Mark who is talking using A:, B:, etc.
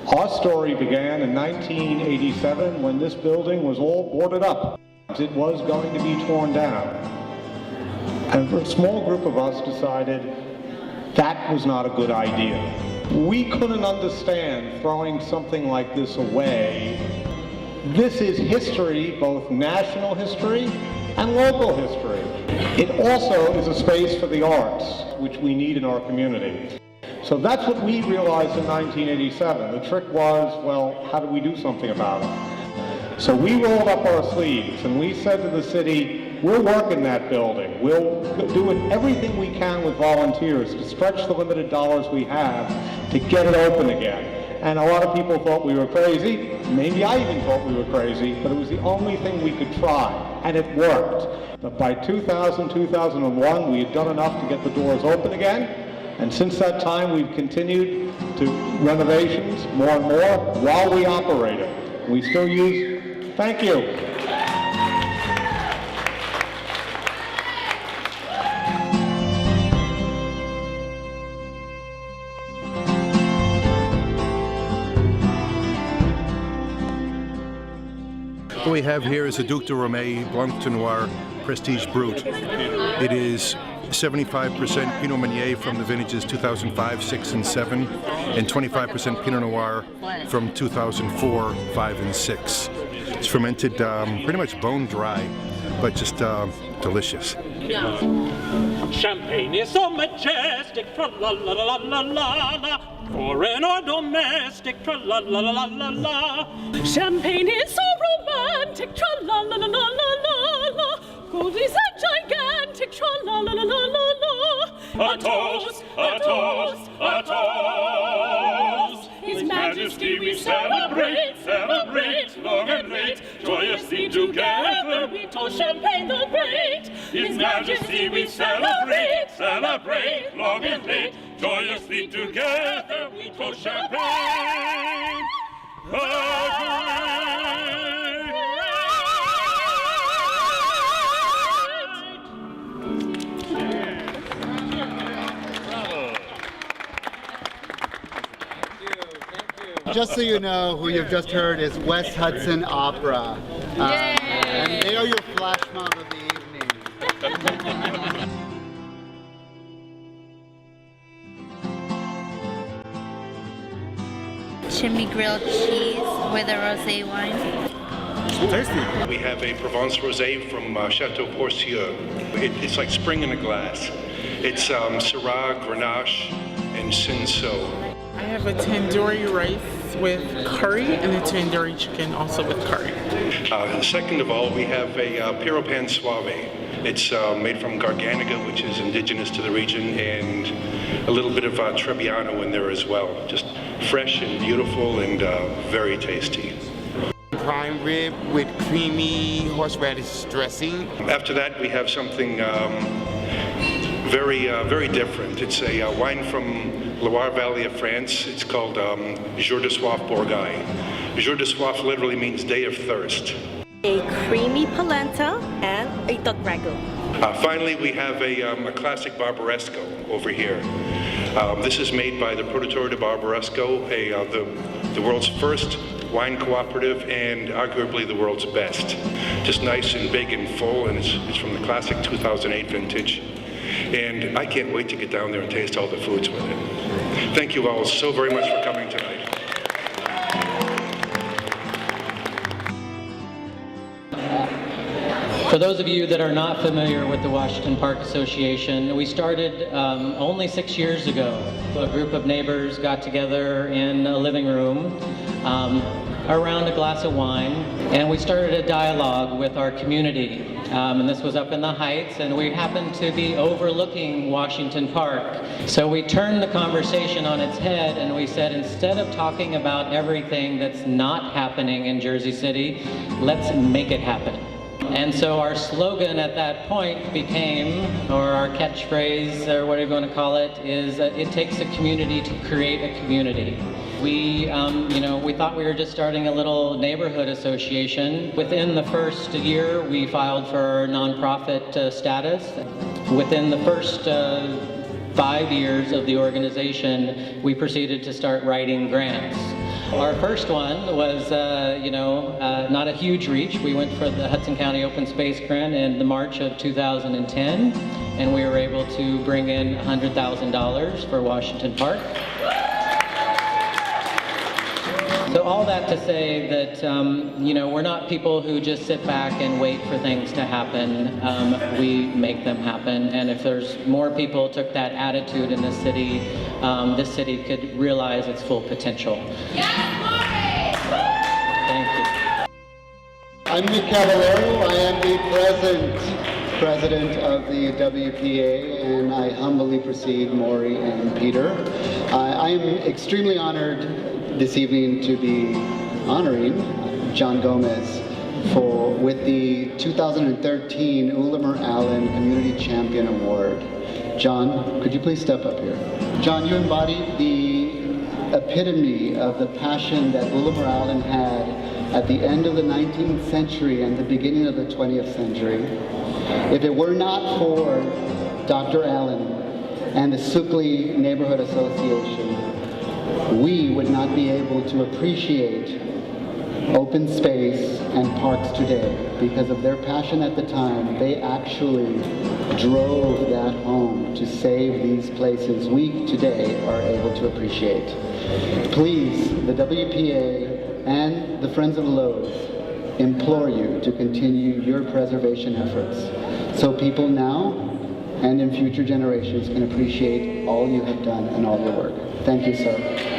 A: Our story began in 1987 when this building was all boarded up. It was going to be torn down. And a small group of us decided that was not a good idea. We couldn't understand throwing something like this away. This is history, both national history and local history. It also is a space for the arts, which we need in our community. So that's what we realized in 1987. The trick was, well, how do we do something about it? So we rolled up our sleeves and we said to the city, we'll work in that building. We'll do everything we can with volunteers to stretch the limited dollars we have to get it open again. And a lot of people thought we were crazy. Maybe I even thought we were crazy, but it was the only thing we could try, and it worked. But by 2000, 2001, we had done enough to get the doors open again. And since that time, we've continued to renovations more and more while we operate it. We still use, thank you.
B: What we have here is a Duc de Romay Blanc de Noir Prestige Brut. It is 75% Pinot Meunier from the vintages 2005, 6, and 7, and 25% Pinot Noir from 2004, 5, and 6. It's fermented pretty much bone dry, but just delicious.
C: Champagne is so majestic, tra-la-la-la-la-la-la, foreign or domestic, tra-la-la-la-la-la. Champagne is so romantic, tra-la-la-la-la-la-la, gold is a gigantic, tra-la-la-la-la-la. A toast, a toast, a toast. His Majesty we celebrate, celebrate, long and late, joyously together we toast Champagne the Great. His Majesty we celebrate, celebrate, long and late, joyously together we toast Champagne the Great.
D: Just so you know, who you've just heard is West Hudson Opera. And they are your flash mob of the evening.
E: Chimney grilled cheese with a rosé wine.
B: Tasty. We have a Provence rosé from Chateau Porcieux. It's like spring in a glass. It's Syrah, Grenache, and Cinsault.
F: I have a tandoori rice with curry and a tandoori chicken also with curry.
B: Second of all, we have a Piropan Suave. It's made from Garganega, which is indigenous to the region, and a little bit of Trebbiano in there as well. Just fresh and beautiful and very tasty.
G: Prime rib with creamy horseradish dressing.
B: After that, we have something very different. It's a wine from Loire Valley of France. It's called Jour de Soif Bourgogne. Jour de Soif literally means day of thirst.
H: A creamy polenta and a duck ragu.
B: Finally, we have a classic Barbaresco over here. This is made by the Produttori de Barbaresco, the world's first wine cooperative and arguably the world's best. Just nice and big and full, and it's from the classic 2008 vintage. And I can't wait to get down there and taste all the foods with it. Thank you all so very much for coming tonight.
I: For those of you that are not familiar with the Washington Park Association, we started only 6 years ago. A group of neighbors got together in a living room around a glass of wine, and we started a dialogue with our community. And this was up in the Heights, and we happened to be overlooking Washington Park. So we turned the conversation on its head, and we said, instead of talking about everything that's not happening in Jersey City, let's make it happen. And so our slogan at that point became, or our catchphrase, or whatever you want to call it, is it takes a community to create a community. We thought we were just starting a little neighborhood association. Within the first year, we filed for nonprofit status. Within the first 5 years of the organization, we proceeded to start writing grants. Our first one was, not a huge reach. We went for the Hudson County Open Space Grant in the March of 2010, and we were able to bring in $100,000 for Washington Park. So all that to say that, we're not people who just sit back and wait for things to happen. We make them happen. And if there's more people took that attitude in this city could realize its full potential. Thank you.
D: I'm Nick Cavallaro. I am the president of the WPA, and I humbly precede Maury and Peter. I am extremely honored this evening to be honoring John Gomez with the 2013 Ulmer Allen Community Champion Award. John, could you please step up here? John, you embodied the epitome of the passion that Ulmer Allen had at the end of the 19th century and the beginning of the 20th century. If it were not for Dr. Allen and the Suckley Neighborhood Association, we would not be able to appreciate open space and parks today. Because of their passion at the time, they actually drove that home to save these places we today are able to appreciate. Please, the WPA and the Friends of Loew implore you to continue your preservation efforts so people now and in future generations can appreciate all you have done and all your work. Thank you, sir.